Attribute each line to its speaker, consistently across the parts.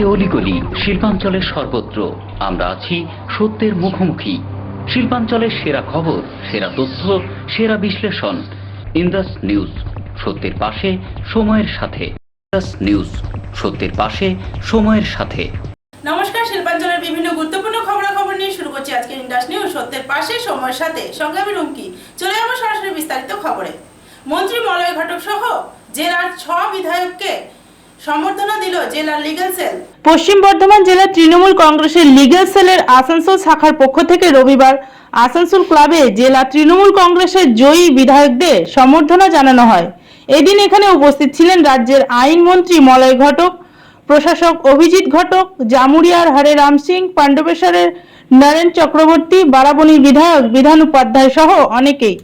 Speaker 1: প্রতিটি অলিগলি শিল্পাঞ্চলের সর্বত্র আমরা আছি সত্যের মুখোমুখি। শিল্পাঞ্চলের সেরা খবর, সেরা তথ্য, সেরা বিশ্লেষণ। ইন্দাস নিউজ, সত্যের পাশে সময়ের সাথে। ইন্দাস নিউজ, সত্যের পাশে সময়ের সাথে।
Speaker 2: নমস্কার, শিল্পাঞ্চলের বিভিন্ন গুরুত্বপূর্ণ খবরাখবর নিয়ে শুরু করছি আজকের ইন্দাস নিউজ, সত্যের পাশে সময়ের সাথে। সঙ্গে আমি রুমকি। চলে যাবো সরাসরি বিস্তারিত খবরে। মন্ত্রী মলয় ঘটক সহ জেলার 6 বিধায়ককে সম্বর্ধনা দিল জেলার লিগ্যাল সেল। পশ্চিম বর্ধমান জেলা তৃণমূল কংগ্রেসের লিগ্যাল সেলের আসানসোল শাখার পক্ষ থেকে রবিবার আসানসোল ক্লাবে জেলা তৃণমূল কংগ্রেসের জয়ী বিধায়কদের সম্বর্ধনা জানানো হয়। এদিন এখানে উপস্থিত ছিলেন রাজ্যের আইনমন্ত্রী মলয় ঘটক, প্রশাসক অভিজিৎ ঘটক, জামুরিয়ার হরে রাম সিং, পাণ্ডবেশ্বরের নরেন চক্রবর্তী, বারাবণীর বিধায়ক বিধান উপাধ্যায় সহ অনেকেই।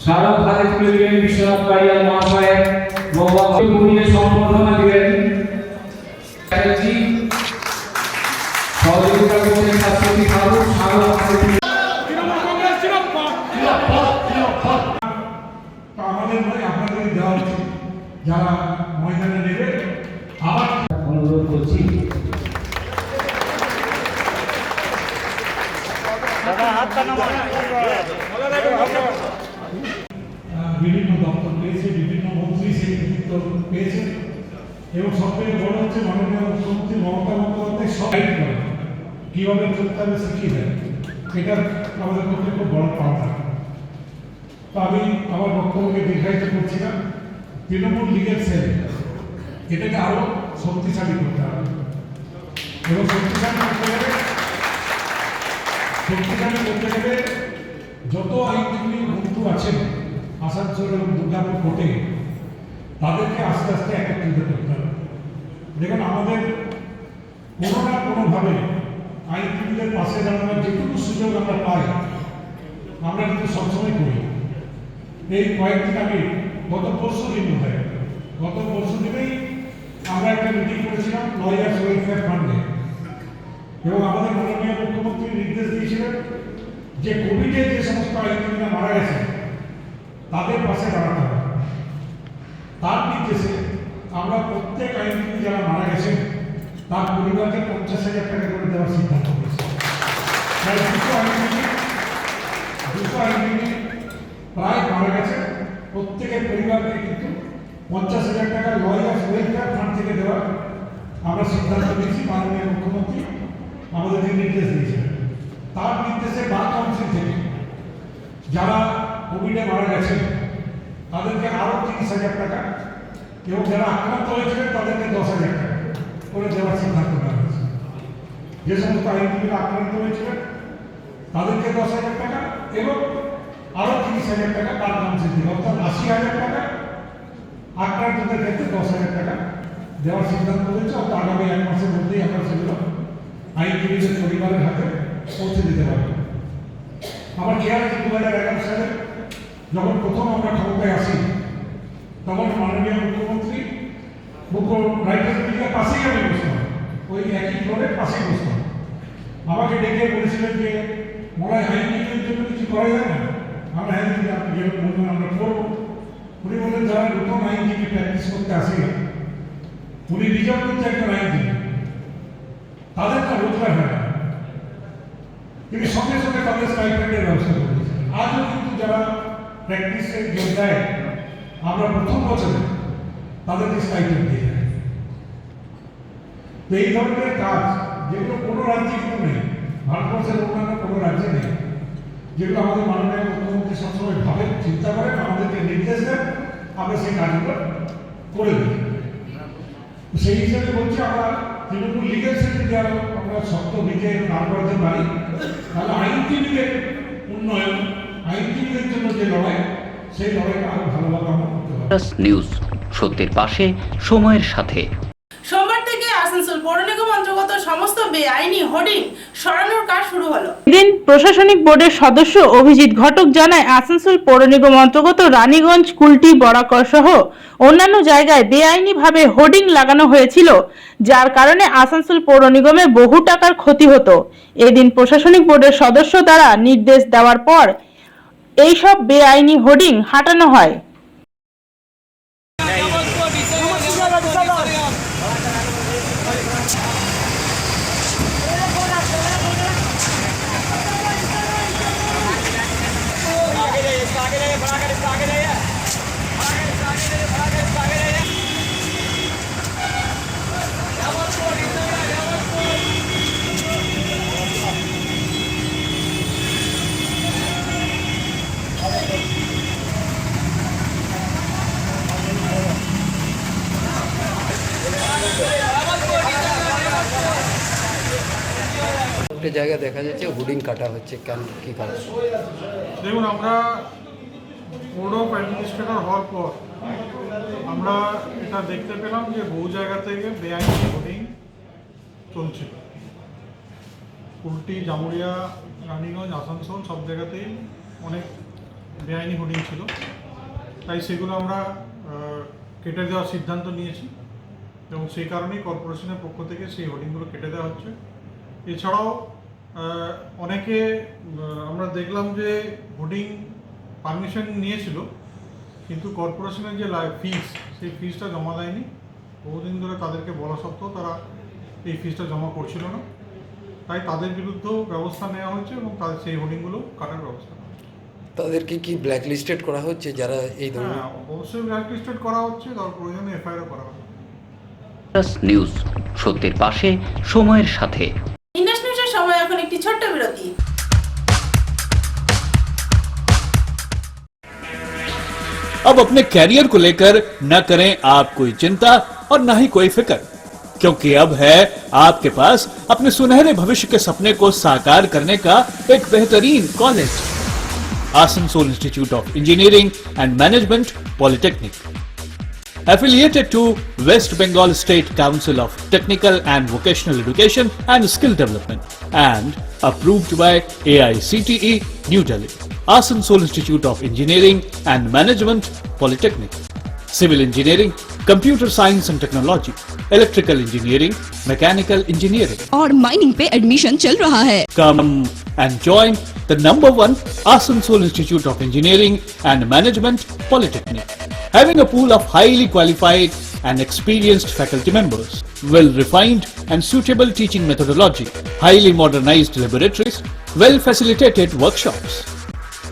Speaker 3: সারা ভারতে তুলে দিলেন বিশ্বনাথ পাইয়াল মহাশয়ের সম্বর্ধনা দিলেন। সহযোগিতা করছেন শাশ্বতী সাধু আমাদের আপনাদের দেওয়া উচিত, যারা ময়দানে নেবে। আবার অনুরোধ করছি বিভিন্ন দপ্তর পেয়েছে, বিভিন্ন মন্ত্রী সেই কৃতিত্ব পেয়েছে এবং সবথেকে বড় হচ্ছে মাননীয় মুখ্যমন্ত্রী মমতা বন্দ্যোপাধ্যায় সবাই করে কীভাবে চলতে হবে শিখিয়ে দেয়। এটা আমাদের পক্ষে খুব বড় পাওনা। তো আমি আমার বক্তব্যকে দীর্ঘায়িত করছি না। তৃণমূল লিগ্যাল সেল এটাকে আরও শক্তিশালী করতে হবে এবং শক্তিশালী করতে গেলে যত আইনজীবী বন্ধু আছেন আসানসোল এবং দুর্গাপুর কোর্টে তাদেরকে আস্তে আস্তে একত্রিত করতে হবে। দেখুন, আমাদের কোনো না কোনোভাবে আইনজীবীদের পাশে দাঁড়ানোর যেটুকু সুযোগ আমরা পাই আমরা কিন্তু সবসময় করি। এই কয়েকদিন আগে গত পরশু দিনেই আমরা একটা মিটিং করেছিলাম লয়ার্স ওয়েলফেয়ার ফান্ডে এবং আমাদের মাননীয় মুখ্যমন্ত্রী নির্দেশ দিয়েছিলেন যে কোভিডে যে সমস্ত আইনজীবীরা মারা গেছে তাদের পাশে দাঁড়াতে হবে। তার নির্দেশে আমরা প্রত্যেক আইনজীবী যারা মারা গেছেন তার পরিবারকে 50,000 টাকা করে দেওয়ার সিদ্ধান্ত করেছে। প্রায় 200 আইনজীবী প্রায় মারা গেছে, প্রত্যেকের পরিবারকে কিন্তু 50,000 টাকা লয়ার্স ওয়েলফেয়ার ফান্ড থেকে দেওয়ার আমরা সিদ্ধান্ত নিয়েছি। মাননীয় মুখ্যমন্ত্রী আমাদেরকে নির্দেশ দিয়েছিলেন। তার নির্দেশে বার কাউন্সিল থেকে যারা কোভিডে মারা গেছেন তাদেরকে আরও 30,000 টাকা এবং যারা আক্রান্ত হয়েছিলেন তাদেরকে 10,000 টাকা করে দেওয়ার সিদ্ধান্ত নেওয়া হয়েছে। যে সমস্ত আইনজীবীরা আক্রান্ত হয়েছিলেন তাদেরকে 10,000 টাকা এবং আরও 30,000 টাকা বার কাউন্সিল থেকে, অর্থাৎ 80,000 টাকা আক্রান্তদের ক্ষেত্রে 10,000 টাকা দেওয়ার সিদ্ধান্ত হয়েছে। অর্থাৎ আগামী 1 মাসের মধ্যেই আমরা সেগুলো আইনজীবীদের পরিবারের হাতে পৌঁছে দিতে পারবে। আমার খেয়াল আছে 2011 সালে যখন প্রথম আমরা ক্ষমতায় আসি তখন মাননীয় মুখ্যমন্ত্রী রাইটার্স বিল্ডিংয়ের পাশেই আমি বসতাম, ওই একই ফ্লোরের পাশেই বসতাম। আমাকে ডেকে বলেছিলেন যে মনে হয় আইনজীবীদের জন্য কিছু করা যায় না। আমরা আইনজীবী আপনি যেরকম বলবেন আমরা করবো। উনি বললেন যারা নতুন আইনজীবী প্র্যাকটিস করতে আসে, উনি নিজেও কিন্তু একজন আইনজীবী, তাদের তো রোজগার হয় না, তিনি সঙ্গে সঙ্গে তাদের স্টাইপেন্ডের ব্যবস্থা করেছেন। আজও কিন্তু যারা প্র্যাকটিসে যোগ দেয় আমরা প্রথম বছরে তাদেরকে স্টাইপেন্ড দিয়ে দেয়। তো এই ধরনের কাজ যেগুলো কোনো রাজ্যে কিন্তু নেই, ভারতবর্ষের অন্যান্য কোনো রাজ্যে নেই, যেগুলো আমাদের মাননীয় মুখ্যমন্ত্রী সবসময় ভাবেন, চিন্তা করেন, আমাদেরকে নির্দেশ দেন, আমরা সেই কাজগুলো করে দিই। সেই হিসাবে বলছি আমরা তৃণমূল লিগ্যাল সেল যদি আমরা শক্ত দিকে কাজ করতে পারি তাহলে আইনজীবীদের উন্নয়ন, আইনজীবীদের জন্য যে লড়াই, সেই লড়াইটা আরো ভালোভাবে আমরা করতে পারি।
Speaker 1: নিউজ, সত্যের পাশে সময়ের সাথে।
Speaker 2: সোমবার থেকে আসানসোল পৌর নিগম অন্তর্গত সমস্ত বেআইনি হোর্ডিং সরানোর কাজ শুরু হলো। এদিন প্রশাসনিক বোর্ডের সদস্য অভিজিৎ ঘটক জানায়, আসানসোল পৌর নিগম অন্তর্গত রানীগঞ্জ, কুলটি, বরাকর সহ অন্যান্য জায়গায় বেআইনিভাবে হোর্ডিং লাগানো হয়েছিল, যার কারণে আসানসোল পৌর নিগমে বহু টাকার ক্ষতি হতো। এদিন প্রশাসনিক বোর্ডের সদস্য দ্বারা নির্দেশ দেওয়ার পর এইসব বেআইনি হোর্ডিং হাটানো হয়।
Speaker 4: একটা জায়গায় দেখা যাচ্ছে হুডিং কাটা হচ্ছে, কেন কী কারণ?
Speaker 5: দেখুন, আমরা বোর্ড অফ অ্যাডমিনিস্ট্রেটর হওয়ার পর আমরা এটা দেখতে পেলাম যে বহু জায়গা থেকে বেআইনি হোর্ডিং চলছিল। কুলটি, জামুরিয়া, রানীগঞ্জ, আসানসোল সব জায়গাতেই অনেক বেআইনি হোর্ডিং ছিল। তাই সেগুলো আমরা কেটে দেওয়ার সিদ্ধান্ত নিয়েছি এবং সেই কারণেই কর্পোরেশনের পক্ষ থেকে সেই হোর্ডিংগুলো কেটে দেওয়া হচ্ছে। এছাড়াও অনেকে আমরা দেখলাম যে হোর্ডিং পারমিশন নিয়েছিল, কিন্তু কর্পোরেশনের যে ফিস, সেই ফিসটা জমা দেয়নি। বহুদিন ধরে তাদেরকে বলা সত্ত্বেও তারা এই ফিসটা জমা করছিল না। তাই তাদের বিরুদ্ধেও ব্যবস্থা নেওয়া হয়েছে এবং তাদের সেই হোর্ডিংগুলো কাটার ব্যবস্থা নেওয়া হচ্ছে।
Speaker 4: তাদেরকে কি ব্ল্যাকলিস্টেড করা হচ্ছে যারা এই ধরনের?
Speaker 5: হ্যাঁ, অবশ্যই ব্ল্যাকলিস্টেড করা হচ্ছে, তার প্রয়োজনে এফআইআর করা হবে।
Speaker 1: নিউজ, সত্যের পাশে, সময়ের সাথে।
Speaker 2: ইন্ডাস নিউজের সময় এখন একটি ছোট্ট বিরতি।
Speaker 6: अब अपने कैरियर को लेकर न करें आप कोई चिंता और न ही कोई फिक्र, क्योंकि अब है आपके पास अपने सुनहरे भविष्य के सपने को साकार करने का एक बेहतरीन college, Asansol Institute of Engineering and Management polytechnic, affiliated to West Bengal State Council of Technical and Vocational Education and Skill Development and approved by AICTE New Delhi. Asansol Institute of Engineering and Management Polytechnic, Civil Engineering, Computer Science and Technology, Electrical Engineering, Mechanical Engineering
Speaker 7: और mining पे admission चल रहा है।
Speaker 6: Come and join the #1 Asansol Institute of Engineering and Management Polytechnic, having a pool of highly qualified and experienced faculty members, well-refined and suitable teaching methodology, highly modernized laboratories, well-facilitated workshops,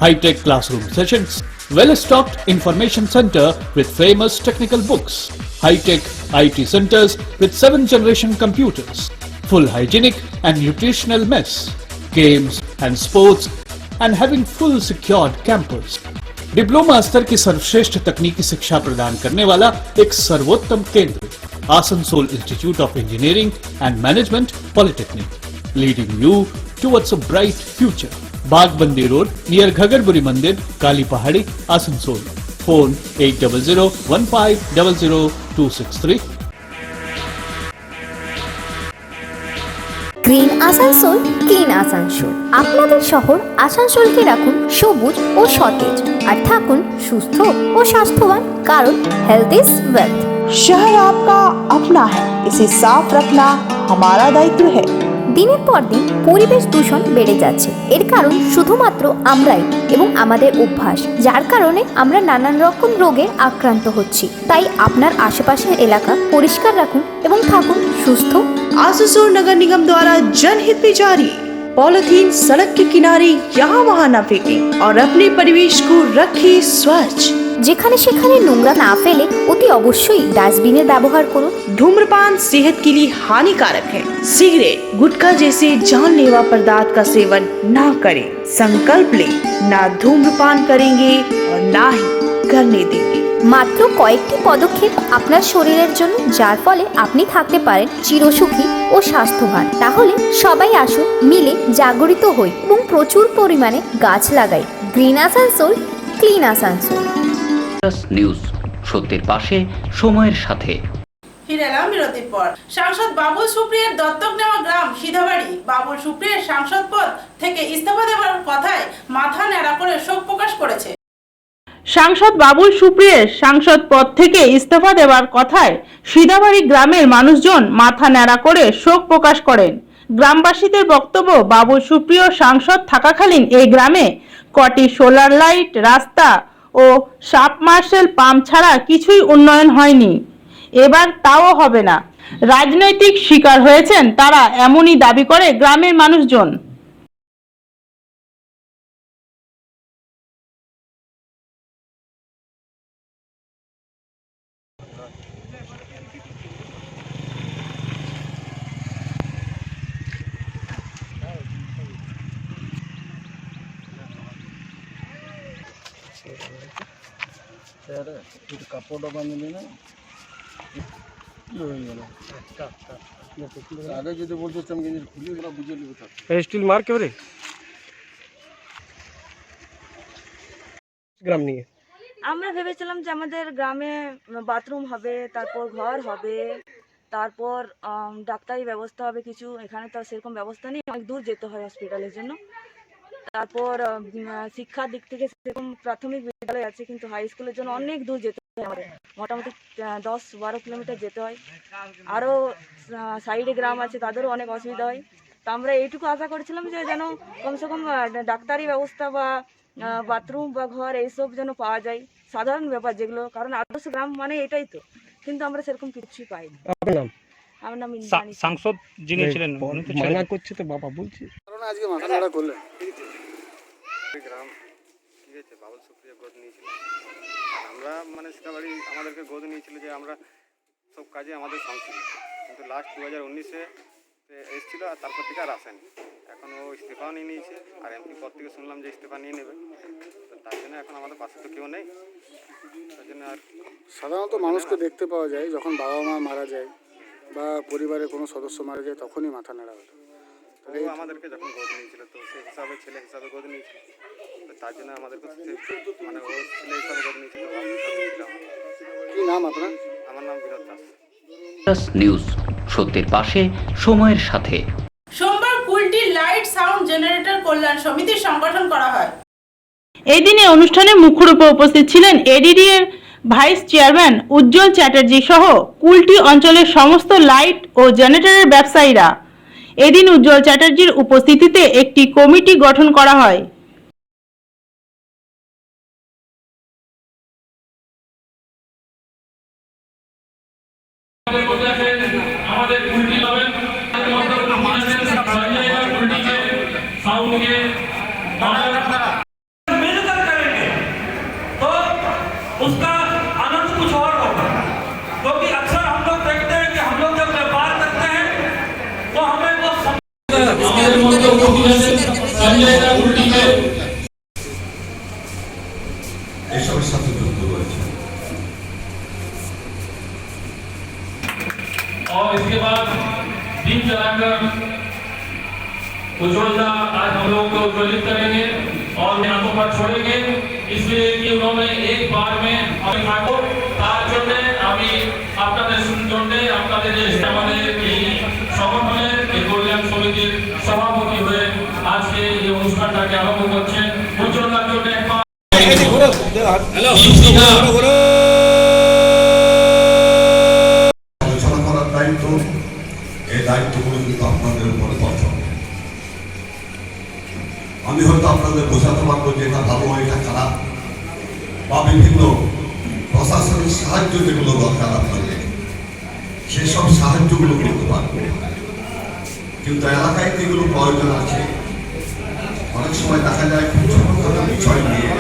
Speaker 6: high-tech classroom sessions, well-stocked information center with famous technical books, high-tech IT centers with 7th-generation computers, full hygienic and nutritional mess, games and sports, and having full secured campus. Diploma स्तर की सर्वश्रेष्ठ तकनीकी शिक्षा प्रदान करने वाला एक सर्वोत्तम केंद्र, Asansol Institute of Engineering and Management Polytechnic, leading you towards a bright future. Bagbandi road near Ghagarburi मंदिर, Kali Pahari, Asansol. Phone 8001500263।
Speaker 8: Green Asansol, clean Asansol. আপনাদের শহর আসানসোলকে রাখুন সবুজ ও সতেজ, আর থাকুন সুস্থ ও স্বাস্থ্যবান, কারণ হেলথ ইজ ওয়েলথ।
Speaker 9: शहर आपका अपना है, इसे साफ रखना हमारा दायित्व है।
Speaker 8: দিনের পর দিন পরিবেশ দূষণ বেড়ে যাচ্ছে। এর কারণ শুধুমাত্র আমরাই এবং আমাদের অভ্যাস, যার কারণে আমরা নানান রকম রোগে আক্রান্ত হচ্ছি। তাই আপনার আশেপাশের এলাকা পরিষ্কার রাখুন এবং থাকুন সুস্থ।
Speaker 9: आसनसोल नगर निगम द्वारा जनहित में जारी। पॉलिथीन सड़क के किनारे यहाँ वहाँ न फेंकें और अपने परिवेश को रखें स्वच्छ।
Speaker 8: যেখানে সেখানে নোংরা না ফেলে অতি অবশ্যই ডাস্টবিনের ব্যবহার করুন।
Speaker 9: धूम्रपान सेहत के लिए हानिकारक है। सिगरेट, गुटखा जैसे जानलेवा पदार्थ का सेवन ना करें। संकल्प ले, ना धूम्रपान करेंगे और ना ही करने देंगे।
Speaker 8: মাত্র কয়েকটি পদক্ষেপ আপনার শরীরের জন্য, যার ফলে আপনি থাকতে পারেন চিরসুখী ও স্বাস্থ্যবান। তাহলে সবাই আসুন, মিলে জাগরিত হই এবং প্রচুর পরিমাণে গাছ লাগাই। Green Asansol, clean Asansol.
Speaker 1: News, সত্যের পাশে, সময়ের সাথে।
Speaker 2: ফিরে এলাম বিরতির পর। সাংসদ বাবুল সুপ্রিয়ার দত্তক নেওয়া গ্রাম সিধাবাড়ি বাবুল সুপ্রিয়ার সাংসদ পদ থেকে ইস্তফা দেওয়ার কথায় মাথা ন্যাড়া করে শোক প্রকাশ করেছে। সাংসদ বাবুল সুপ্রিয়ার সাংসদ পদ থেকে ইস্তফা দেওয়ার কথায় সিধাবাড়ি গ্রামের মানুষজন মাথা ন্যাড়া করে শোক প্রকাশ করেন। গ্রামবাসীদের বক্তব্য, বাবুল সুপ্রিয় সাংসদ থাকাকালীন এই গ্রামে কটি সোলার লাইট, রাস্তা ও সাবমার্শেল পাম্প ছাড়া কিছুই উন্নয়ন হয়নি। এবার তাও হবে না। রাজনৈতিক শিকার হয়েছেন তারা, এমনই দাবি করে গ্রামের মানুষজন।
Speaker 4: কাপড়টা বাঁধলি না আগে যদি বলতো আমি খুলে গেলাম বুঝে নিব স্টিল মার কেউ রে গ্রাম নিয়ে
Speaker 10: আমরা ভেবেছিলাম যে আমাদের গ্রামে বাথরুম হবে, তারপর ঘর হবে, তারপর ডাক্তারি ব্যবস্থা হবে কিছু। এখানে তো সেরকম ব্যবস্থা নেই, অনেক দূর যেতে হয় হসপিটালের জন্য। তারপর শিক্ষার দিক থেকে সেরকম প্রাথমিক বিদ্যালয় আছে, কিন্তু হাই স্কুলের জন্য অনেক দূর যেতে হয় আমাদের, মোটামুটি 10-12 কিলোমিটার যেতে হয়। আরও সাইডে গ্রাম আছে, তাদেরও অনেক অসুবিধা হয়। তো আমরা এইটুকু আশা করেছিলাম যে যেন কমসে কম ডাক্তারি ব্যবস্থা বা বাথরুম বা ঘর এইসব যেন পাওয়া যায়, সাধারণ ব্যাপার যেগুলো, কারণ আদর্শ গ্রাম মানে এটাই তো। কিন্তু আমরা সেরকম কিছুই পাইনি। আমার নাম
Speaker 5: সাংসদ যিনি ছিলেন
Speaker 4: মানা করছে তো বাবা বলছি কারণ আজকে মাথা নাড়া করলেন
Speaker 11: গ্রাম ঠিক আছে, বাবুল সুপ্রিয়া গোদ নিয়েছিল। আমরা মানে সীতাবাড়ি আমাদেরকে গোদ নিয়েছিল যে আমরা সব কাজে আমাদের সংশোধন, কিন্তু লাস্ট 2019-এ এসেছিল আর তারপর থেকে আর আসেনি। এখন ও ইস্তফাও নিয়ে নিয়েছে, আর এমপি পদ থেকে শুনলাম যে ইস্তফা নিয়ে নেবে। তো তার জন্য এখন আমাদের পাশে তো কেউ নেই, তার জন্য আর
Speaker 4: সাধারণত মানুষকে দেখতে পাওয়া যায় যখন বাবা মা মারা যায় বা পরিবারের কোনো সদস্য মারা যায় তখনই মাথা নাড়া হয়।
Speaker 11: ও আমাদেরকে যখন গোদ নিয়েছিল তো সেই হিসাবে ছেলে হিসাবে গোদ নিয়েছিল, তো তার জন্য আমাদেরকে মানে ও ছেলে হিসাবে গোদ নিয়েছিল।
Speaker 4: কি নাম আপনার?
Speaker 11: আমার নাম বিনোদ দাস।
Speaker 1: ইন্ডাস নিউজ, সত্যের পাশে, সময়ের সাথে।
Speaker 2: সোমবার কুলটি লাইট সাউন্ড জেনারেটর কল্যাণ সমিতির সংগঠন করা হয়। এই দিনে অনুষ্ঠানে মুখ্য রূপে উপস্থিত ছিলেন এডিডি এর ভাইস চেয়ারম্যান উজ্জ্বল চ্যাটার্জি সহ কুলটি অঞ্চলের সমস্ত লাইট ও জেনারেটরের ব্যবসায়ীরা। এদিন উজ্জ্বল চ্যাটার্জির উপস্থিতিতে একটি কমিটি গঠন করা হয়।
Speaker 12: আমাদের কুলটি পাবেন मिलकर करेंगे तो उसका आनंद कुछ और होगा, क्योंकि अक्सर हम लोग देखते हैं कि हम लोग जब व्यापार करते हैं तो हमें वो
Speaker 3: এসবের সাথে যুক্ত রয়েছে।
Speaker 12: और इसके बाद दीप जलाकर उज्ज्वलता आज हम लोग को उज्ज्वलित करेंगे और हाथों पर छोड़ेंगे, इसलिए कि उन्होंने एक बार में তার জন্য আমি আপনাদের জন্য আপনাদের যে আমাদের এই সংগঠনের এই কল্যাণ সমিতির সভাপতি হয়ে আজকে এই অনুষ্ঠানটাকে আরম্ভ করছেন। উজ্জ্বলতার জন্য
Speaker 3: আলোচনা করার দায়িত্ব, এই দায়িত্বগুলো কিন্তু আপনাদের উপরে বর্তমান। আমি হয়তো আপনাদের বোঝাতে পারবো যে এটা ভালো, এটা খারাপ, বা বিভিন্ন প্রশাসনিক সাহায্য যেগুলো দরকার আপনাদের সেসব সাহায্যগুলো করতে পারবো। কিন্তু এলাকায় যেগুলো প্রয়োজন আছে, অনেক সময় দেখা যায় খুব ছোটখাটো বিষয় নিয়ে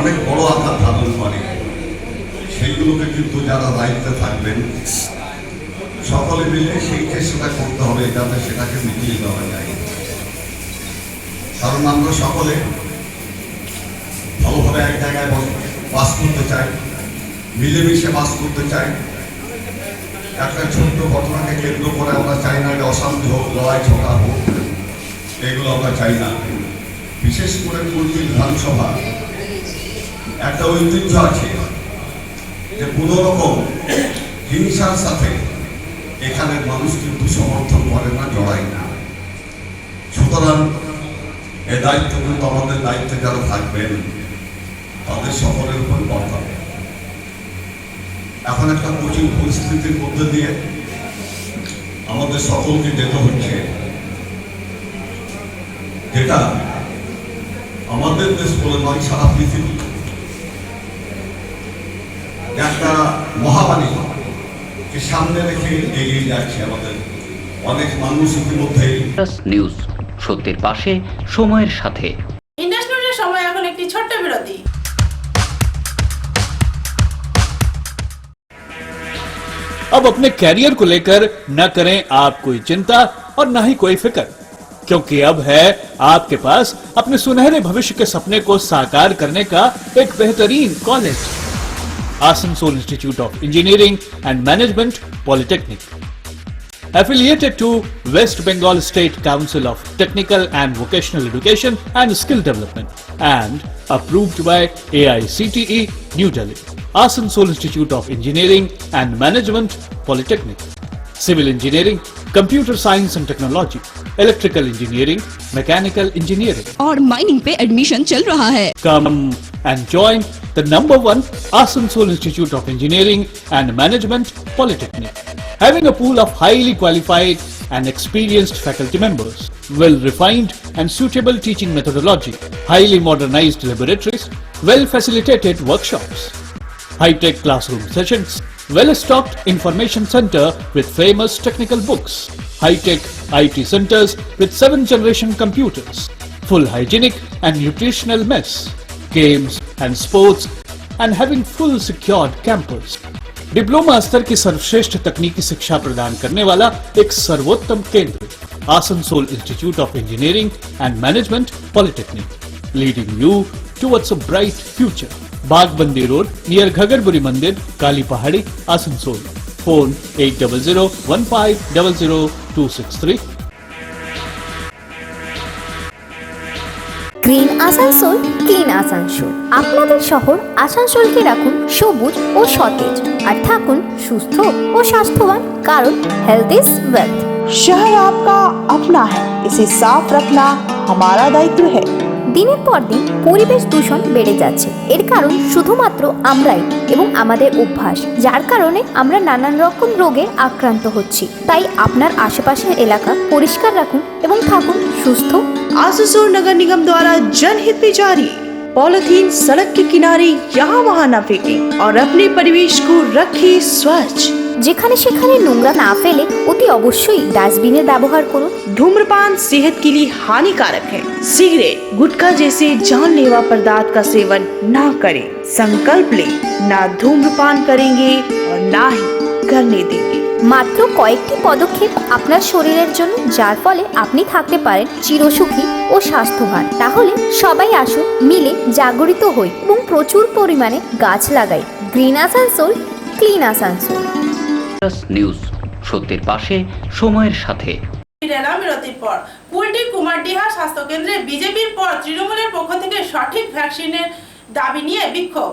Speaker 3: অনেক বড় আকার ধারণ করে। সেইগুলোকে কিন্তু যারা দায়িত্বে থাকবেন সকলে মিলে সেই চেষ্টা করতে হবে যাতে সেটাকে মিটিয়ে দেওয়া যায়। কারণ আমরা সকলে ভালোভাবে এক জায়গায় বাস করতে চাই, মিলেমিশে বাস করতে চাই। একটা ছোট্ট ঘটনাকে কেন্দ্র করে আমরা চাই না যে অশান্তি হোক, লড়াই ঝগড়া হোক, এগুলো আমরা চাই না। বিশেষ করে কুলটি বিধানসভা একটা ঐতিহ্য আছে যে কোনো রকম হিংসার সাথে এখানে মানুষ কিন্তু সমর্থন করে না, জড়ায় না। সুতরাং এ দায়িত্ব কিন্তু আমাদের দায়িত্বে যারা থাকবেন তাদের সকলের উপর বর্তাবে। এখন একটা কঠিন পরিস্থিতির মধ্যে দিয়ে
Speaker 13: আমাদের সকলকে যেতে হচ্ছে, যেটা আমাদের দেশ বলে নয়, সারা পৃথিবী একটা মহামারীকে সামনে রেখে এগিয়ে যাচ্ছে আমাদের অনেক মানুষ ইতিমধ্যেই।
Speaker 1: নিউজ, সত্যের পাশে, সময়ের সাথে।
Speaker 2: ইন্ডাস নিউজের সময় এখন একটি ছোট্ট বিরতি।
Speaker 6: अब अपने कैरियर को लेकर न करें आप कोई चिंता और न ही कोई फिक्र, क्योंकि अब है आपके पास अपने सुनहरे भविष्य के सपने को साकार करने का एक बेहतरीन college, Asansol Institute of Engineering and Management polytechnic, affiliated to West Bengal State Council of Technical and Vocational Education and Skill Development and approved by AICTE New Delhi. Asansol Institute of Engineering and Management Polytechnic, Civil Engineering, Computer Science and Technology, Electrical Engineering, Mechanical Engineering.
Speaker 7: और mining पे admission चल रहा है।
Speaker 6: Come and join the #1 Asansol Institute of Engineering and Management Polytechnic, having a pool of highly qualified and experienced faculty members, well-refined and suitable teaching methodology, highly modernized laboratories, well-facilitated workshops, high-tech classroom sessions, well-stocked information center with famous technical books, high-tech IT centers with 7th-generation computers, full hygienic and nutritional mess, games and sports, and having full secured campus. Diploma स्तर की सर्वश्रेष्ठ तकनीकी शिक्षा प्रदान करने वाला एक सर्वोत्तम केंद्र, Asansol Institute of Engineering and Management Polytechnic, leading you towards a bright future. Bagbandi road near Ghagarburi मंदिर, Kali Pahari, Asansol. Phone 8001500263।
Speaker 8: Green Asansol, clean Asansol. আপনাদের শহর আসানসোলকে রাখুন সবুজ ও সতেজ, আর থাকুন সুস্থ ও স্বাস্থ্যবান, কারণ হেলথ ইজ ওয়েলথ।
Speaker 9: शहर आपका अपना है, इसे साफ रखना हमारा दायित्व है।
Speaker 8: দিনের পর দিন পরিবেশ দূষণ বেড়ে যাচ্ছে। এর কারণ শুধুমাত্র আমরাই এবং আমাদের অভ্যাস, যার কারণে আমরা নানান রকম রোগে আক্রান্ত হচ্ছি। তাই আপনার আশেপাশের এলাকা পরিষ্কার রাখুন এবং থাকুন সুস্থ।
Speaker 9: आसनसोल नगर निगम द्वारा जनहित में जारी। पॉलिथीन सड़क के किनारे यहाँ वहाँ न फेंकें और अपने परिवेश को रखें स्वच्छ।
Speaker 8: যেখানে সেখানে নোংরা না ফেলে অতি অবশ্যই ডাস্টবিনের ব্যবহার করুন।
Speaker 9: धूम्रपान सेहत के लिए हानिकारक है। सिगरेट, गुटखा जैसे जानलेवा पदार्थ का सेवन ना करें। संकल्प लें, ना धूम्रपान करेंगे और ना ही करने देंगे।
Speaker 8: মাত্র কয়েকটি পদক্ষেপ আপনার শরীরের জন্য, যার ফলে আপনি থাকতে পারেন চিরসুখী ও স্বাস্থ্যবান। তাহলে সবাই আসুন, মিলে জাগরিত হই এবং প্রচুর পরিমাণে গাছ লাগাই। Green Asansol, clean Asansol.
Speaker 1: News, সত্যের পাশে, সময়ের সাথে।
Speaker 2: বিরতির পর কুলটি কুমারডিহা স্বাস্থ্য কেন্দ্রে বিজেপির পর তৃণমূলের পক্ষ থেকে সঠিক ভ্যাকসিনের দাবি নিয়ে বিক্ষোভ।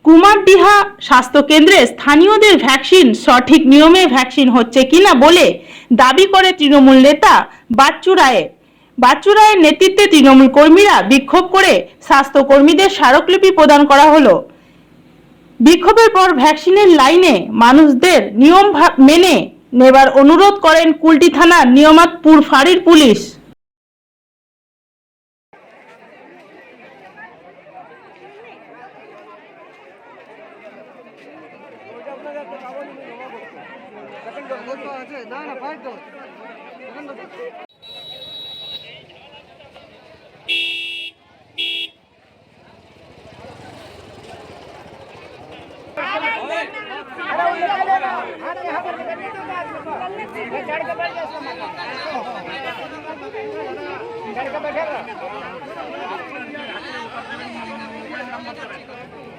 Speaker 14: কুমারডিহা স্বাস্থ্য কেন্দ্রে স্থানীয়দের ভ্যাকসিন সঠিক নিয়মে ভ্যাকসিন হচ্ছে কিনা বলে দাবি করে তৃণমূল নেতা বাচ্চু রায়ের। বাচ্চু রায়ের নেতৃত্বে তৃণমূল কর্মীরা বিক্ষোভ করে স্বাস্থ্যকর্মীদের স্মারকলিপি প্রদান করা হলো। বিক্ষোভের পর ভ্যাকসিনের লাইনে মানুষদের নিয়ম মেনে নেবার অনুরোধ করেন কুলটি থানার নিয়ামতপুর ফাঁড়ির পুলিশ।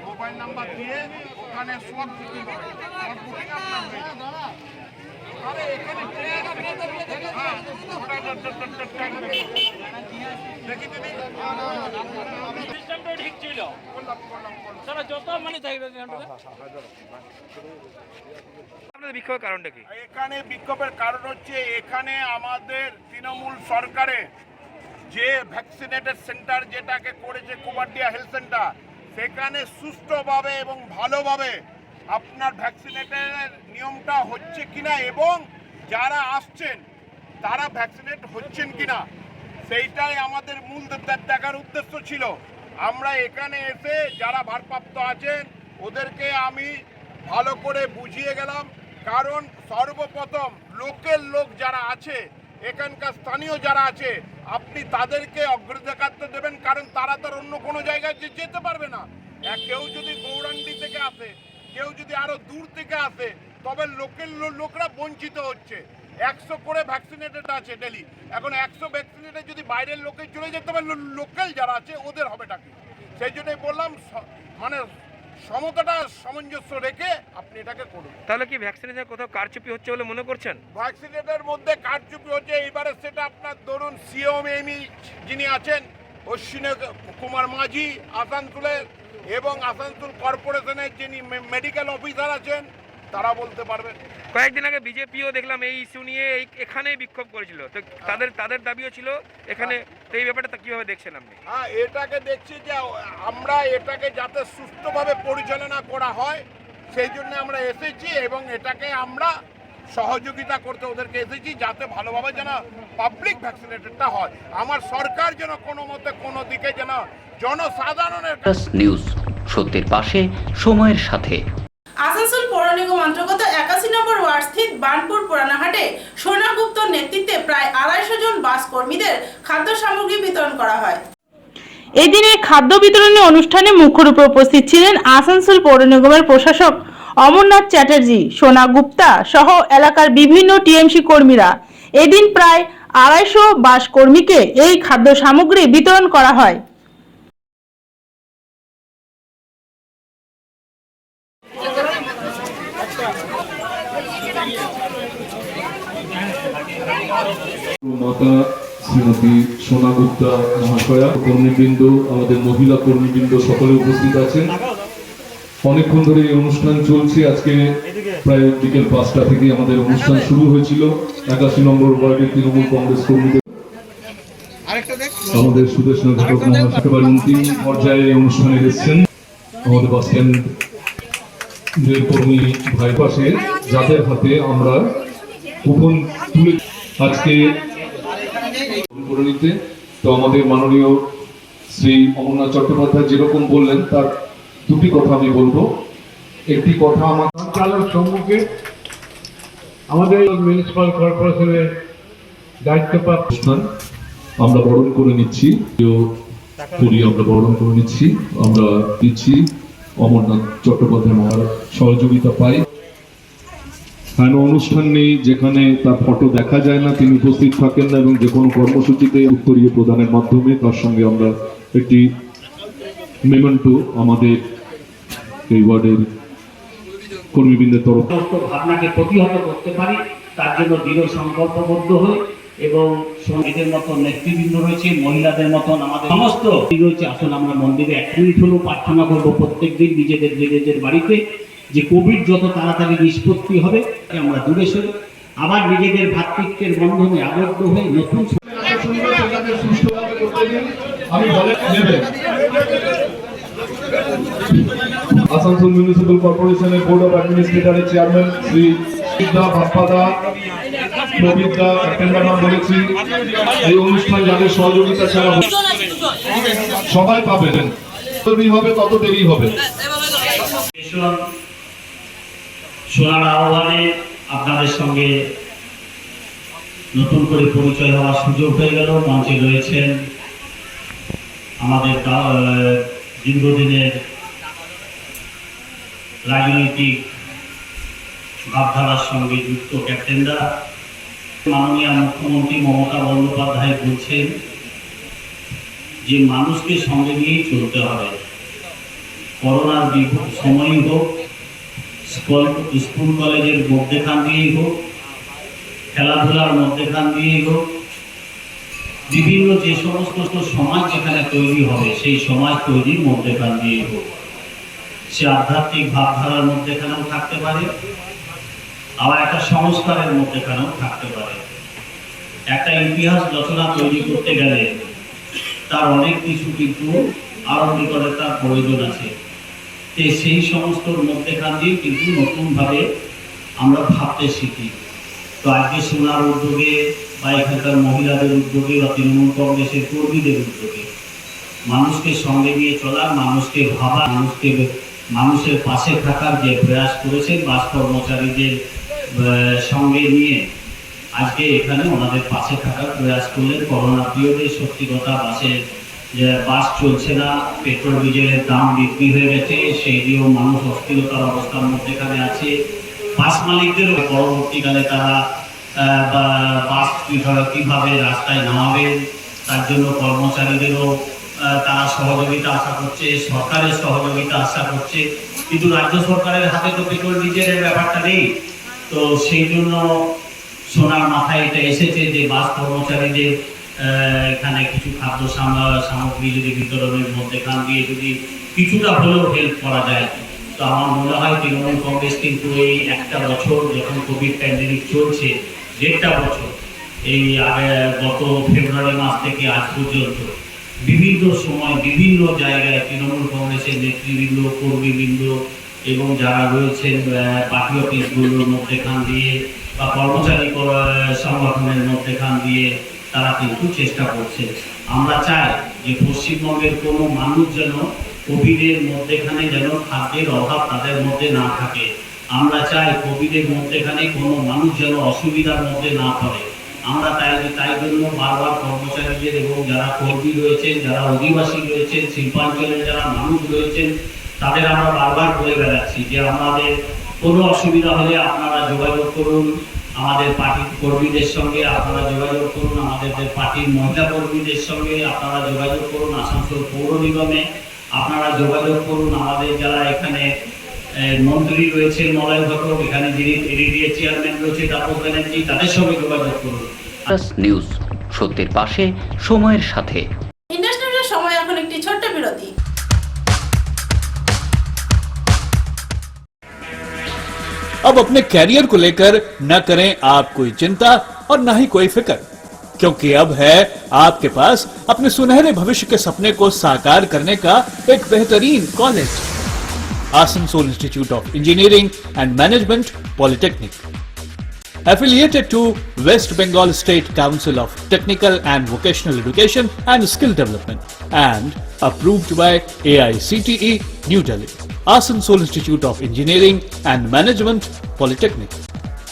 Speaker 3: মোবাইল নাম্বার দিয়ে ওখানে সব বুকিং হবে, সব বুকিং আপনার হয়ে যাবে। আরে এখানে দেখি তুমি সিস্টেমটা ঠিক ছিল, সারা যত মানে থাকবে। আপনাদের বিক্ষোভের কারণটা কি? এখানে বিক্ষোভের কারণ হচ্ছে এখানে আমাদের তৃণমূল সরকারে যে ভ্যাকসিনেটেড সেন্টার যেটাকে করেছে কুমারডিহা হেলথ সেন্টার, সেখানে সুষ্ঠুভাবে এবং ভালোভাবে আপনার ভ্যাকসিনেটের নিয়মটা হচ্ছে কিনা এবং
Speaker 15: যারা আসছেন তারা ভ্যাকসিনেট হচ্ছেন কিনা সেইটাই আমাদের মূল দেখার উদ্দেশ্য ছিল। আমরা এখানে এসে যারা ভারপ্রাপ্ত আছেন ওদেরকে আমি ভালো করে বুঝিয়ে গেলাম, কারণ সর্বপ্রথম লোকের লোক যারা আছে, এখানকার স্থানীয় যারা আছে, আপনি তাদেরকে অগ্রাধিকার দেবেন, কারণ তারা তো অন্য কোনো জায়গায় যেতে পারবে না। কেউ যদি গৌরাঙ্গি থেকে আসে, কেউ যদি আরো দূর থেকে আসে, তবে লোকের লোকরা বঞ্চিত হচ্ছে। 100 করে ভ্যাকসিনেটেড আছে ডেলি, এখন 100 ভ্যাকসিনেটেড যদি বাইরের লোকে চলে যেতে পারে, লোকাল যারা আছে ওদের হবেটা কি? সেই জন্যই বললাম মানে সমতাটা সামঞ্জস্য রেখে আপনি এটাকে করুন।
Speaker 16: তাহলে কি ভ্যাকসিনেশন কোথাও কারচুপি হচ্ছে বলে মনে করছেন?
Speaker 15: ভ্যাকসিনেটের মধ্যে কারচুপি হচ্ছে, এবারে সেটা আপনার ধরুন সিওএমই যিনি আছেন অশ্বিনী কুমার মাঝি আসানসোলের, এবং আসানসোল কর্পোরেশনের যিনি মেডিকেল অফিসার আছেন তারা বলতে পারবেন।
Speaker 16: কয়েকদিন আগে বিজেপিও দেখলাম এই ইস্যু নিয়ে এখানেই বিক্ষোভ করেছিল, তো তাদের দাবিও ছিল এখানে। তো এই ব্যাপারটা কিভাবে দেখছেন আপনি?
Speaker 15: হ্যাঁ, এটাকে দেখছি যে আমরা এটাকে যাতে সুস্থভাবে পরিচালনা করা হয় সেই জন্য আমরা এসেছি, এবং এটাকে আমরা সহযোগিতা করতে ওদেরকে এসেছি, যাতে ভালোভাবে যেন পাবলিক ভ্যাকসিনেটেডটা হয়। আমার সরকার যেন কোনো মতে কোনো দিকে যেন জনসাধারণের
Speaker 1: নিউজ, সত্যের পাশে, সময়ের সাথে।
Speaker 2: আসানসোল পৌর নিগম অন্তর্গত 81 নম্বর ওয়ার্ড স্থিত বানপুর পুরানাহাটে সোনা গুপ্তর নেতৃত্বে প্রায় 250 জন বাস কর্মীদের খাদ্য সামগ্রী বিতরণ করা হয়।
Speaker 14: এদিনের খাদ্য বিতরণী অনুষ্ঠানে মুখ্য রূপে উপস্থিত ছিলেন আসানসোল পৌর নিগমের প্রশাসক অমরনাথ চ্যাটার্জি, সোনা গুপ্তা সহ এলাকার বিভিন্ন টিএমসি কর্মীরা। এদিন প্রায় 250 বাস কর্মীকে এই খাদ্য সামগ্রী বিতরণ করা হয়।
Speaker 17: মাতা শ্রীমতী সোনা গুপ্তা মহাশয়া, কর্মীবৃন্দ, আমাদের মহিলা কর্মীবৃন্দ সকলে উপস্থিত আছেন। অনেকক্ষণ ধরে এই অনুষ্ঠান চলছে। আজকে প্রায় বিকেল 5টা থেকে আমাদের অনুষ্ঠান শুরু হয়েছিল। 81 নম্বর ওয়ার্ডের তৃণমূল কংগ্রেস কর্মীদের আমাদের সুদেশনা ঘটক মহাশয় একেবারে অন্তিম পর্যায়ে এই অনুষ্ঠানে এসেছেন। আমাদের বাস স্ট্যান্ডের কর্মী ভাই পাশে যাদের হাতে আমরা কুপন তুলে আজকে করে নিতে, তো আমাদের মাননীয় শ্রী অমরনাথ চট্টোপাধ্যায় যেরকম বললেন তার দুটি কথা আমি বলবো। একটি কথা আমার
Speaker 3: চালক সম্মুখে আমাদের মিউনিসিপাল কর্পোরেশনের দায়িত্বপ্রাপ্ত
Speaker 17: আমরা বরণ করে নিচ্ছি, আমরা বরণ করে নিচ্ছি, আমরা দিচ্ছি অমরনাথ চট্টোপাধ্যায় মহারাজ সহযোগিতা পাই। এমন অনুষ্ঠান নেই যেখানে তার ফটো দেখা যায় না, তিনি উপস্থিত থাকেন না, এবং যে কোনো কর্মসূচিতে উত্তরীয় প্রদানের মাধ্যমে তার সঙ্গে আমরা একটি মেমেন্টো আমাদের এই ওয়ার্ডের কর্মীবৃন্দের তরফ
Speaker 18: ভাবনাকে প্রতিহত করতে পারি, তার জন্য দৃঢ় সংকল্পবদ্ধ হই। এবং সঙ্গীতের মতন নেতৃবৃন্দ রয়েছে, মহিলাদের মতন আমাদের সমস্ত রয়েছে। আসলে আমরা মন্দিরে 1 মিনিট হলেও প্রার্থনা করবো প্রত্যেকদিন নিজেদের বাড়িতে, যে কোভিড যত তাড়াতাড়ি নিষ্পত্তি হবে আমরা দূরে সরে আবার নিজেদের ভ্রাতৃত্বের বন্ধনে আবদ্ধ হয়ে নতুন
Speaker 17: আসানসোল মিউনিসিপাল কর্পোরেশনের বোর্ড অফ অ্যাডমিনিস্ট্রেটরের চেয়ারম্যান শ্রী ভাপ্পাদা প্রবীরদা অ্যাটেন্ডার নাম বলেছি। এই অনুষ্ঠান যাদের সহযোগিতা ছাড়া সবাই পাবেন, ততই হবে তত দেরি হবে।
Speaker 18: সোনার আহ্বানে আপনাদের সঙ্গে নতুন করে পরিচয় হওয়ার সুযোগ হয়ে গেল। মঞ্চে রয়েছেন আমাদের দীর্ঘদিনের রাজনৈতিক ভাবধারার সঙ্গে যুক্ত ক্যাপ্টেনরা। মাননীয় মুখ্যমন্ত্রী মমতা বন্দ্যোপাধ্যায় বলছেন যে মানুষকে সঙ্গে নিয়েই চলতে হবে। করোনার সময়ই হোক, স্কুল কলেজের মধ্যেখান দিয়েই হোক, খেলাধুলার মধ্যেখান দিয়েই হোক, বিভিন্ন যে সমস্ত সমাজ যেখানে তৈরি হবে সেই সমাজ তৈরির মধ্যেখান দিয়েই হোক। সে আধ্যাত্মিক ভাবধারার মধ্যেখানেও থাকতে পারে, আবার একটা সংস্কারের মধ্যেখানেও থাকতে পারে। একটা ইতিহাস রচনা তৈরি করতে গেলে তার অনেক কিছু কিন্তু আরণ্যিকতার প্রয়োজন আছে। সেই সমস্ত মধ্যেখান দিয়ে কিন্তু নতুনভাবে আমরা ভাবতে শিখি। তো আজকে সোনার উদ্যোগে বা এখানকার মহিলাদের উদ্যোগে বা তৃণমূল কংগ্রেসের কর্মীদের উদ্যোগে মানুষকে সঙ্গে নিয়ে চলার, মানুষকে ভাবা, মানুষের পাশে থাকার যে প্রয়াস করেছেন বাস কর্মচারীদের সঙ্গে নিয়ে আজকে এখানে ওনাদের পাশে থাকার প্রয়াস করলেন। করোনা পিরিয়ডে সত্যি কথা বাস চলছে না, পেট্রোল ডিজেলের দাম বৃদ্ধি হয়ে গেছে, সেই দিয়েও মানুষ অস্থিরতার অবস্থার মধ্যে এখানে আছে। বাস মালিকদেরও পরবর্তীকালে তারা বাস কিভাবে রাস্তায় নামাবেন তার জন্য কর্মচারীদেরও তারা সহযোগিতা আশা করছে, সরকারের সহযোগিতা আশা করছে, কিন্তু রাজ্য সরকারের হাতে তো পেট্রোল ডিজেলের ব্যাপারটা নেই। তো সেই জন্য সোনার মাথায় এটা এসেছে যে বাস কর্মচারীদের এখানে কিছু খাদ্য সামগ্রী যদি বিতরণের মধ্যেখান দিয়ে যদি কিছুটা হলেও হেল্প করা যায়। তো আমার মনে হয় তৃণমূল কংগ্রেস কিন্তু এই একটা বছর যখন কোভিড প্যান্ডেমিক চলছে, 1.5 বছর, এই গত ফেব্রুয়ারি মাস থেকে আজ পর্যন্ত বিভিন্ন সময় বিভিন্ন জায়গায় তৃণমূল কংগ্রেসের নেতৃবৃন্দ, কর্মীবৃন্দ এবং যারা রয়েছেন পার্টি অফিসগুলোর মধ্যেখান দিয়ে বা কর্মচারী সংগঠনের মধ্যেখান দিয়ে তারা কিন্তু চেষ্টা করছে। আমরা চাই যে পশ্চিমবঙ্গের কোনো মানুষ যেন কোভিডের মধ্যেখানে যেন খাদ্যের অভাব তাদের মধ্যে না থাকে। আমরা চাই কোভিডের মধ্যেখানে কোনো মানুষ যেন অসুবিধার মধ্যে না পড়ে। আমরা তাই জন্য বারবার কর্মচারীদের এবং যারা কর্মী রয়েছেন, যারা অধিবাসী রয়েছেন, শিল্পাঞ্চলের যারা মানুষ রয়েছেন, তাদের আমরা বারবার বলে বেড়াচ্ছি যে আমাদের কোনো অসুবিধা হলে আপনারা যোগাযোগ করুন আমাদের পার্টির কর্মীদের সঙ্গে, আপনারা যোগাযোগ করুন আমাদের পার্টির মহিলা কর্মীদের সঙ্গে, আপনারা যোগাযোগ করুন আসানসোল পৌর নিগমে, আপনারা যোগাযোগ করুন আমাদের যারা এখানে মন্ত্রী রয়েছেন মলয় ঘটক, এখানে যিনি এডিডিএ চেয়ারম্যান রয়েছে তাপস ব্যানার্জি, তাদের সঙ্গে যোগাযোগ করুন।
Speaker 1: নিউজ, সত্যের পাশে, সময়ের সাথে।
Speaker 2: ইন্ডাস্ট্রিয়াল সময় এখন একটি ছোট্ট বিরতি।
Speaker 6: अब अपने कैरियर को लेकर न करें आप कोई चिंता और न ही कोई फिक्र, क्योंकि अब है आपके पास अपने सुनहरे भविष्य के सपने को साकार करने का एक बेहतरीन college, Asansol Institute of Engineering and Management polytechnic, affiliated to West Bengal State Council of Technical and Vocational Education and Skill Development and approved by AICTE New Delhi. Asansol Institute of Engineering and Management Polytechnic,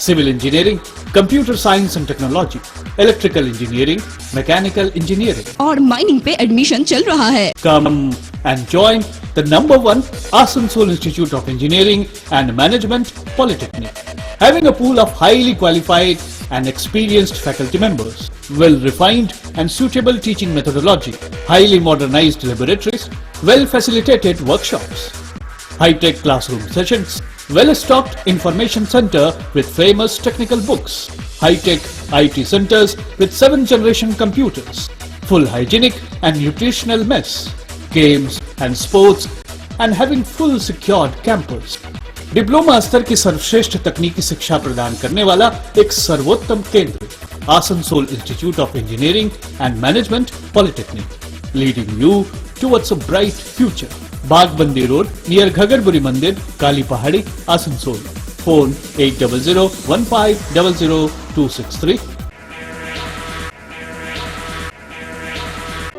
Speaker 6: Civil Engineering, Computer Science and Technology, Electrical Engineering, Mechanical Engineering.
Speaker 7: और mining पे admission चल रहा है।
Speaker 6: Come and join the #1 Asansol Institute of Engineering and Management Polytechnic, having a pool of highly qualified and experienced faculty members, well-refined and suitable teaching methodology, highly modernized laboratories, well-facilitated workshops, high-tech classroom sessions, well-stocked information center with famous technical books, high-tech IT centers with 7th-generation computers, full hygienic and nutritional mess, games and sports, and having full secured campus. Diploma स्तर की सर्वश्रेष्ठ तकनीकी शिक्षा प्रदान करने वाला एक सर्वोत्तम केंद्र, Asansol Institute of Engineering and Management Polytechnic, leading you towards a bright future. Bagbandi road near Ghagarburi मंदिर, Kali Pahari, Asansol. Phone 8001500263।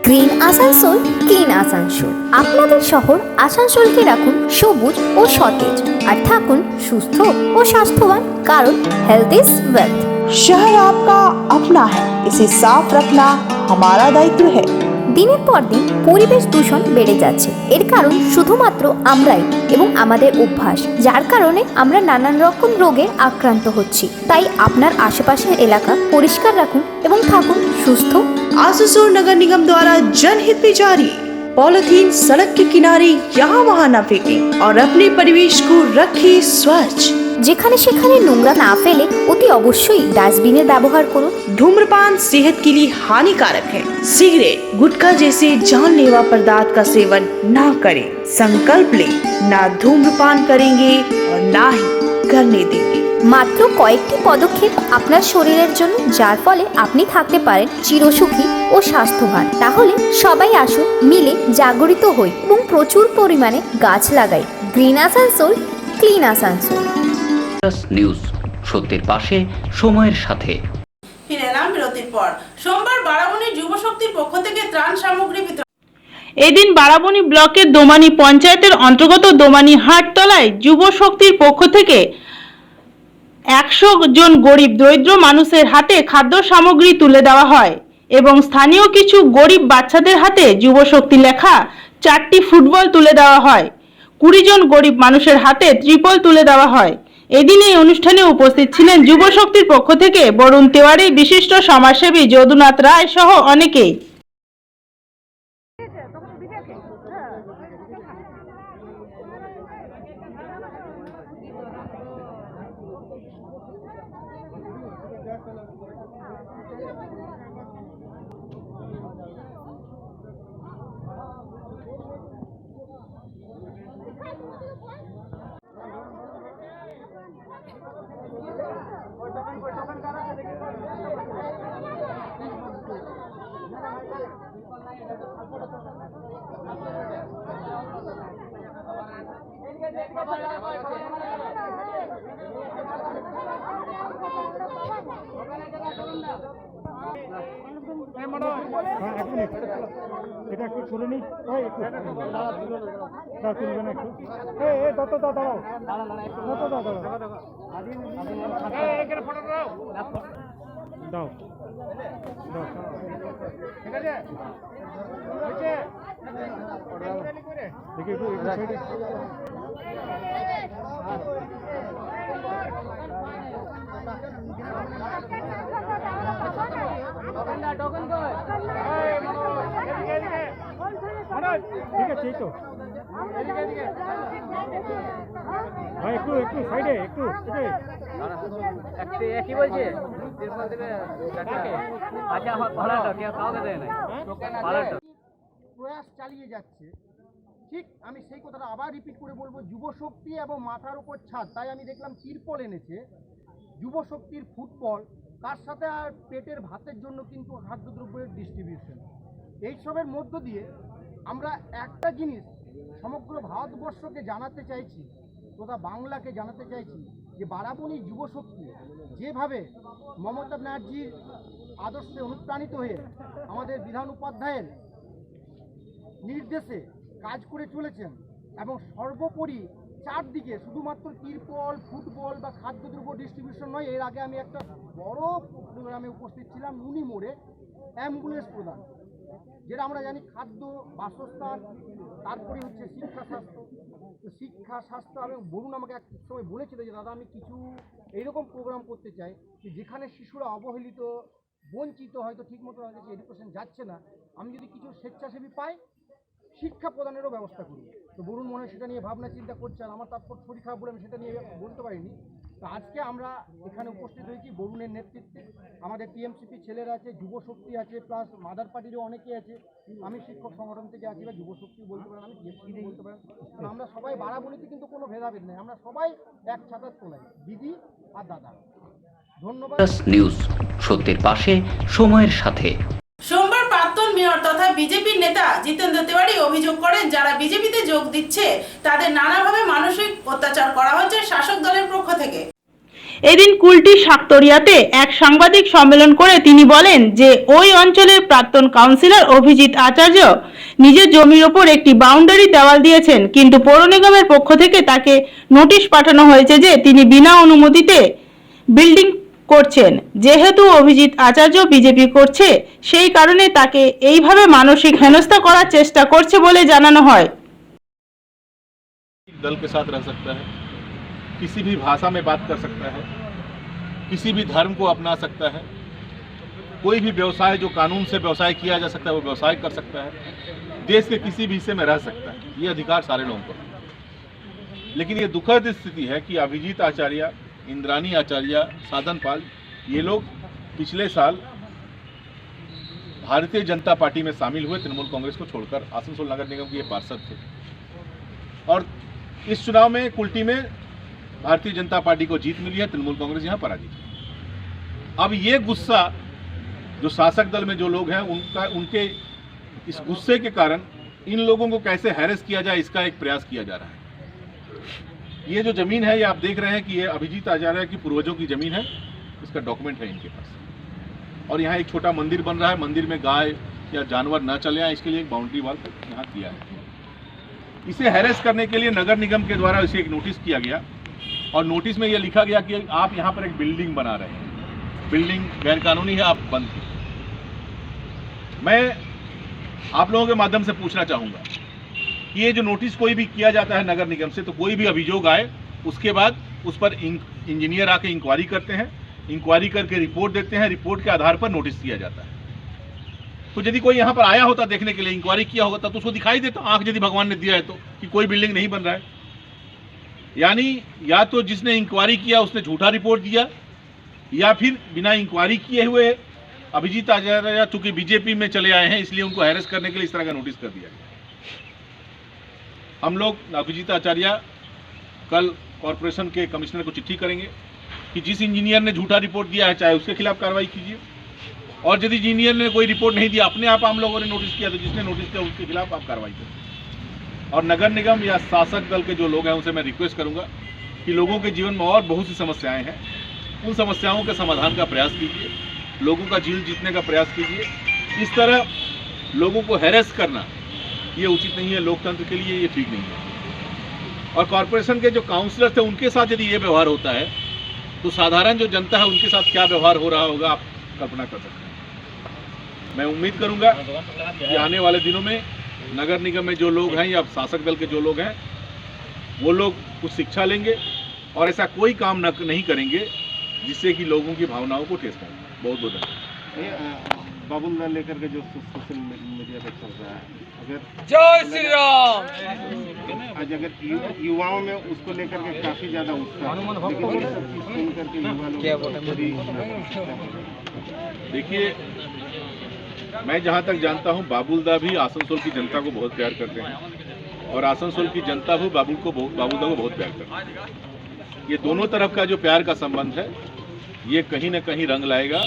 Speaker 8: Green Asansol, clean Asansol. আপনাদের শহর আসানসোলকে রাখুন সবুজ ও সতেজ, আর থাকুন সুস্থ ও স্বাস্থ্যবান, কারণ হেলথ ইজ ওয়েলথ।
Speaker 9: शहर आपका अपना है, इसे साफ रखना हमारा दायित्व है।
Speaker 8: দিনের পর দিন পরিবেশ দূষণ বেড়ে যাচ্ছে। এর কারণ শুধুমাত্র আমরাই এবং আমাদের অভ্যাস, যার কারণে আমরা নানান রকম রোগে আক্রান্ত হচ্ছি। তাই আপনার আশেপাশের এলাকা পরিষ্কার রাখুন এবং থাকুন সুস্থ।
Speaker 9: आसनसोल नगर निगम द्वारा जनहित में जारी। पॉलिथीन सड़क के किनारे यहाँ वहाँ न फेंकें और अपने परिवेश को रखें स्वच्छ।
Speaker 8: যেখানে সেখানে নোংরা না ফেলে অতি অবশ্যই ডাস্টবিনের ব্যবহার করুন।
Speaker 9: धूम्रपान सेहत के लिए हानिकारक है। सिगरेट, गुटखा जैसे जानलेवा पदार्थ का सेवन ना करें। संकल्प लें, ना धूम्रपान करेंगे और ना ही करने देंगे।
Speaker 8: মাত্র কয়েকটি পদক্ষেপ আপনার শরীরের জন্য, যার ফলে আপনি থাকতে পারেন চিরসুখী ও স্বাস্থ্যবান। তাহলে সবাই আসুন, মিলে জাগরিত হই এবং প্রচুর পরিমাণে গাছ লাগাই। Green Asansol, clean Asansol.
Speaker 1: News, সত্যের পাশে সময়ের সাথে।
Speaker 2: ফিরে এলাম বিরতির পর। সোমবার বারাবণী যুব শক্তির পক্ষ থেকে ত্রাণ সামগ্রী বিতরণ।
Speaker 14: এদিন বারাবণী ব্লকের দোমানি পঞ্চায়েতের অন্তর্গত দোমানি হাটতলায় যুব শক্তির পক্ষ থেকে 100 জন গরিব দরিদ্র মানুষের হাতে খাদ্য সামগ্রী তুলে দেওয়া হয় এবং স্থানীয় কিছু গরিব বাচ্চাদের হাতে যুব শক্তি লেখা 4টি ফুটবল তুলে দেওয়া হয়। 20 জন গরিব মানুষের হাতে ত্রিপল তুলে দেওয়া হয়। এদিন এই অনুষ্ঠানে উপস্থিত ছিলেন যুব শক্তির পক্ষ থেকে বরুণ তেওয়ারি, বিশিষ্ট সমাজসেবী যদুনাথ রায় সহ অনেকেই।
Speaker 3: এটা একটু ছুড়ে নি তুলবে না একটু দাঁড়াও দাও ঠিক আছে দেখি একটু সাইডে ঠিক আছে এই তো ভাই একটু সাইডে একটু
Speaker 19: কি বলছে আচ্ছা আমার ভাড়াটা কেউ কাউকে দেয় না ভাড়াটা
Speaker 20: প্রয়াস চালিয়ে যাচ্ছে। ঠিক আমি সেই কথাটা আবার রিপিট করে বলবো, যুব শক্তি এবং মাথার উপর ছাদ, তাই আমি দেখলাম তিরপল এনেছে যুব শক্তির ফুটবল, তার সাথে আর পেটের ভাতের জন্য কিন্তু খাদ্যদ্রব্যের ডিস্ট্রিবিউশন। এইসবের মধ্য দিয়ে আমরা একটা জিনিস সমগ্র ভারতবর্ষকে জানাতে চাইছি, তথা বাংলাকে জানাতে চাইছি যে বারাবণী যুব শক্তি যেভাবে মমতা ব্যানার্জির আদর্শে অনুপ্রাণিত হয়ে আমাদের বিধান উপাধ্যায়ের নির্দেশে কাজ করে চলেছেন এবং সর্বোপরি চারদিকে শুধুমাত্র তিরপল, ফুটবল বা খাদ্যদ্রব্য ডিস্ট্রিবিউশন নয়, এর আগে আমি একটা বড় প্রোগ্রামে উপস্থিত ছিলাম নুনি মোড়ে, অ্যাম্বুলেন্স প্রদান, যেটা আমরা জানি খাদ্য, বাসস্থান, তারপরে হচ্ছে শিক্ষা স্বাস্থ্য। তো শিক্ষা স্বাস্থ্য আমি বরুণ আমাকে এক সময় বলেছিল যে দাদা আমি কিছু এইরকম প্রোগ্রাম করতে চাই যে যেখানে শিশুরা অবহেলিত, বঞ্চিত, হয়তো ঠিকমতো এডুকেশন যাচ্ছে না, আমি যদি কিছু স্বেচ্ছাসেবী পাই শিক্ষা প্রদানেরও ব্যবস্থা করি। তো বরুণ মনে সেটা নিয়ে ভাবনা চিন্তা করছে, আর আমার তারপর শরীর খারাপ বলে আমি সেটা নিয়ে বলতে পারিনি। তো আজকে আমরা এখানে উপস্থিত হয়েছি বরুণের নেতৃত্বে, আমাদের টিএমসিপি ছেলেরা আছে, যুব শক্তি আছে, প্লাস মাদার পার্টিরও অনেকে আছে, আমি শিক্ষক সংগঠন থেকে আছি, বা যুব শক্তি বলতে পারেন, আমি টিএমসিপি বলতে পারেন। কারণ আমরা সবাই বারাবণীতে কিন্তু কোনো ভেদাভেদ নেই, আমরা সবাই এক ছাতার তলায়, দিদি আর দাদা। ধন্যবাদ।
Speaker 1: নিউজ, সত্যের পাশে সময়ের সাথে।
Speaker 2: সোমবার প্রাক্তন মেয়র তথা বিজেপির নেতা জিতেন্দ্র তেওয়ারি অভিযোগ করেন, যারা বিজেপিতে যোগ দিচ্ছে তাদের নানাভাবে মানসিক অত্যাচার করা হচ্ছে শাসক দলের পক্ষ থেকে।
Speaker 14: এদিন কুলটি শাকতরিয়াতে এক সাংবাদিক সম্মেলন করে তিনি বলেন যে ওই অঞ্চলের প্রাক্তন কাউন্সিলর অভিজিৎ আচার্য নিজের জমির ওপর একটি বাউন্ডারি দেওয়াল দিয়েছেন, কিন্তু পৌর নিগমের পক্ষ থেকে তাকে নোটিশ পাঠানো হয়েছে যে তিনি বিনা অনুমতিতে বিল্ডিং করছেন। যেহেতু অভিজিৎ আচার্য বিজেপি করছে, সেই কারণে তাকে এইভাবে মানসিক হেনস্থা করার চেষ্টা করছে বলে জানানো হয়।
Speaker 21: दल के साथ रह सकता है, किसी भी भाषा में बात कर सकता है, किसी भी धर्म को अपना सकता है, कोई भी व्यवसाय जो कानून से व्यवसाय किया जा सकता है वो व्यवसाय कर सकता है, देश के किसी भी हिस्से में रह सकता है, ये अधिकार सारे लोगों को। लेकिन ये दुखद स्थिति है कि अभिजीत आचार्य, इंद्रानी आचार्य, साधन पाल, ये लोग पिछले साल भारतीय जनता पार्टी में शामिल हुए, तृणमूल कांग्रेस को छोड़कर आसनसोल नगर निगम के ये पार्षद थे, और इस चुनाव में कुल्टी में भारतीय जनता पार्टी को जीत मिली है, तृणमूल कांग्रेस यहाँ पराजित है। अब ये गुस्सा जो शासक दल में जो लोग हैं उनके इस गुस्से के कारण इन लोगों को कैसे हैरेस किया जाए, इसका एक प्रयास किया जा रहा है। ये जो जमीन है ये आप देख रहे हैं कि ये अभिजीत आचार्य की पूर्वजों की जमीन है, इसका डॉक्यूमेंट है इनके पास। और यहाँ एक छोटा मंदिर बन रहा है, मंदिर में गाय या जानवर न चले आए इसके लिए एक बाउंड्री वॉल यहाँ किया है। इसे हैरेस करने के लिए नगर निगम के द्वारा इसे एक नोटिस किया गया और नोटिस में यह लिखा गया कि आप यहाँ पर एक बिल्डिंग बना रहे हैं, बिल्डिंग गैरकानूनी है, आप बंद कीजिए। मैं आप लोगों के माध्यम से पूछना चाहूँगा कि ये जो नोटिस कोई भी किया जाता है नगर निगम से, तो कोई भी अभियोग आए उसके बाद उस पर इंजीनियर आके इंक्वायरी करते हैं, इंक्वायरी करके रिपोर्ट देते हैं, रिपोर्ट के आधार पर नोटिस दिया जाता है। तो यदि कोई यहाँ पर आया होता देखने के लिए, इंक्वायरी किया होगा तो उसको दिखाई देता, आंख यदि भगवान ने दिया है तो, कि कोई बिल्डिंग नहीं बन रहा है। यानी या तो जिसने इंक्वायरी किया उसने झूठा रिपोर्ट दिया, या फिर बिना इंक्वायरी किए हुए अभिजीत आचार्य चूंकि बीजेपी में चले आए हैं इसलिए उनको हैरेस करने के लिए इस तरह का नोटिस कर दिया गया। हम लोग अभिजीत आचार्य कल कॉरपोरेशन के कमिश्नर को चिट्ठी करेंगे कि जिस इंजीनियर ने झूठा रिपोर्ट दिया है चाहे उसके खिलाफ कार्रवाई कीजिए, और यदि इंजीनियर ने कोई रिपोर्ट नहीं दिया, अपने आप हम लोगों ने नोटिस किया, तो जिसने नोटिस किया उसके खिलाफ आप कार्रवाई करें। और नगर निगम या शासक दल के जो लोग हैं उनसे मैं रिक्वेस्ट करूंगा कि लोगों के जीवन में और बहुत सी समस्याएं हैं, उन समस्याओं के समाधान का प्रयास कीजिए, लोगों का जील जीतने का प्रयास कीजिए। इस तरह लोगों को हैरेस करना ये उचित नहीं है, लोकतंत्र के लिए ये ठीक नहीं है। और कॉरपोरेशन के जो काउंसलर थे उनके साथ यदि ये व्यवहार होता है तो साधारण जो जनता है उनके साथ क्या व्यवहार हो रहा होगा आप कल्पना कर सकते हैं। मैं उम्मीद करूंगा कि आने वाले दिनों में नगर निगम में जो लोग हैं या शासक दल के जो लोग हैं वो लोग कुछ शिक्षा लेंगे और ऐसा कोई काम नहीं करेंगे जिससे कि लोगों की भावनाओं को ठेस पहुंचे। बहुत बहुत धन्यवाद।
Speaker 11: बाबुल दाल लेकर के जो सोशल मीडिया पे चल रहा है, अगर
Speaker 19: जय श्री राम,
Speaker 11: आज अगर युवाओं में उसको लेकर के काफी ज्यादा उत्साह है, लेकिन ये सब चीज सुन करके युवा लोग
Speaker 21: देखिए, मैं जहाँ तक जानता हूँ बाबुलदा भी आसनसोल की जनता को बहुत प्यार करते हैं और आसनसोल की जनता भी बाबुलदा को बहुत प्यार करती है। ये दोनों तरफ का जो प्यार का संबंध है ये कहीं ना कहीं रंग लाएगा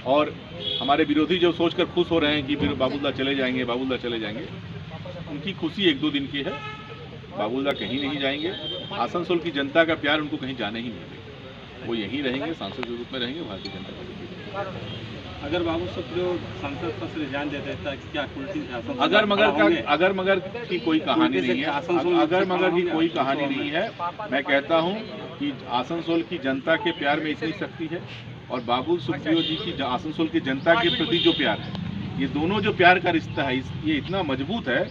Speaker 21: और हमारे विरोधी जो सोचकर खुश हो रहे हैं कि फिर बाबुलदा चले जाएंगे, बाबुलदा चले जाएंगे, उनकी खुशी एक दो दिन की है। बाबुलदा कहीं नहीं जाएंगे, आसनसोल की जनता का प्यार उनको कहीं जाने ही नहीं देगा, वो यहीं रहेंगे, सांसद के रूप में रहेंगे भारतीय जनता पार्टी।
Speaker 11: अगर बाबू सुप्रियो सांसद पद से रिजाइन दे देता है क्या उल्टी
Speaker 21: अगर मगर की कोई कहानी नहीं है, अगर मगर की कोई कहानी नहीं है। मैं कहता हूं कि आसनसोल की जनता के प्यार में इतनी शक्ति है और बाबुल सुप्रियो जी की आसनसोल की जनता के प्रति जो प्यार है, ये दोनों जो प्यार का रिश्ता है ये इतना मजबूत है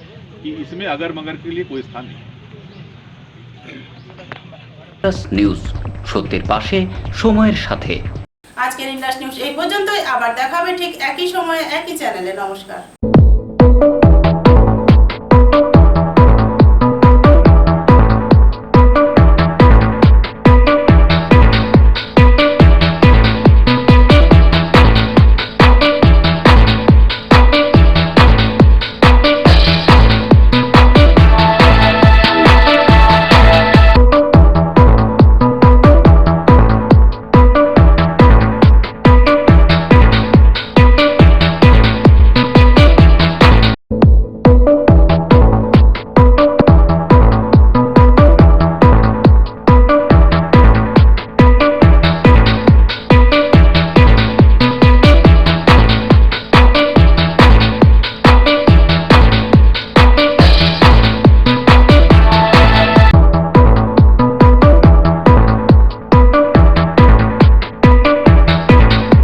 Speaker 21: कि इसमें अगर मगर के लिए कोई स्थान नहीं।
Speaker 1: নিউজ সত্যের পাশে সময়ের সাথে।
Speaker 2: আজকের ইন্ডাস নিউজ এই পর্যন্তই, আবার দেখা হবে ঠিক একই সময়ে একই চ্যানেলে। নমস্কার।